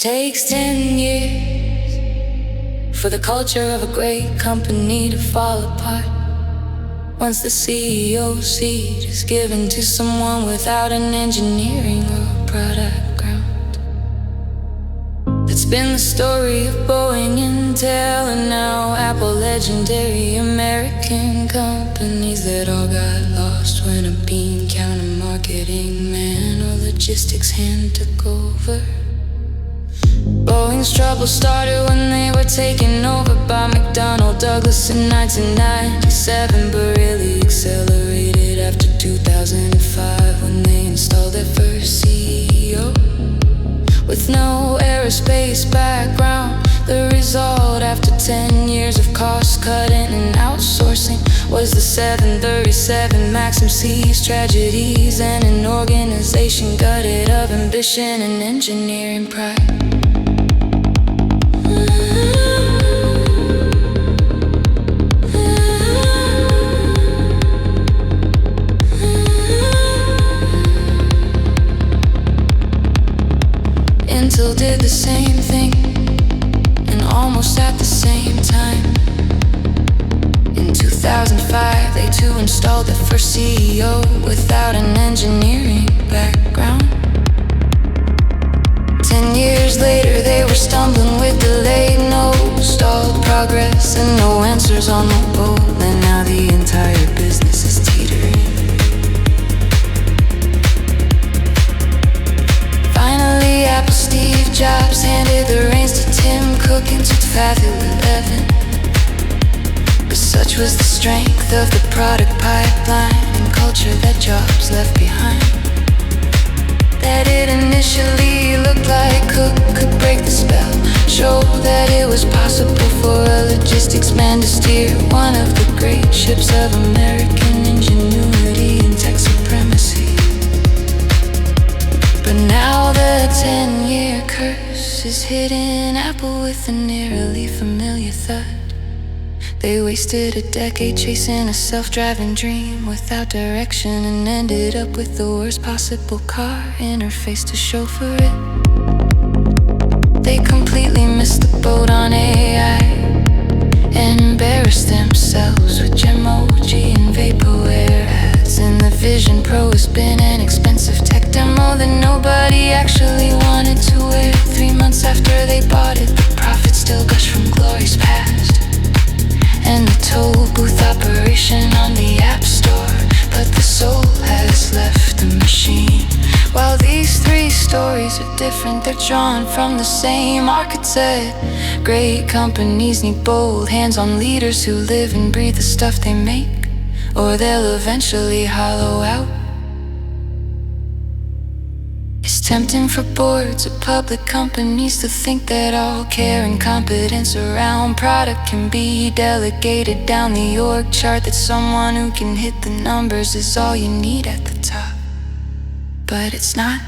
takes 10 years for the culture of a great company to fall apart. Once the CEO seat is given to someone without an engineering or product ground. That's been the story of Boeing, Intel, and now Apple, legendary American companies that all got lost when a bean counter marketing man or logistics hand took over. Boeing's trouble started when they were taken over by McDonnell Douglas in 1997, but really accelerated after 2005 when they installed their first CEO. With no aerospace background, the result after 10 years of cost cutting and outsourcing was the 737 MAX MCAS tragedies, and an organization gutted of ambition and engineering pride. Intel did the same thing, and almost at the same time. In 2005, they too installed their first CEO without an engineering background. 10 years later, they were stumbling with delayed, no stalled progress, and no answers on the boat. And now the entire business is teetering. Finally, Apple Steve Jobs handed the reins to Tim Cook in 2011. But such was the strength of the product pipeline and culture that Jobs left behind, that it initially looked like Cook could break the spell, show that it was possible for a logistics man to steer one of the great ships of American ingenuity and tech supremacy. But now the 10-year curse is hitting Apple with an eerily familiar thud. They wasted a decade chasing a self-driving dream without direction, and ended up with the worst possible car interface to show for it. They completely missed the boat on AI and embarrassed themselves with Gemoji and Vaporware ads. And the Vision Pro has been an expensive tech demo that nobody actually wanted to wear. 3 months after they bought it, the profits still gush from glories past. And the toll booth operation on the App Store, but the soul has left the machine. While these three stories are different, they're drawn from the same archetype. Great companies need bold, hands-on leaders who live and breathe the stuff they make, or they'll eventually hollow out. It's tempting for boards of public companies to think that all care and competence around product can be delegated down the org chart, that someone who can hit the numbers is all you need at the top. But it's not.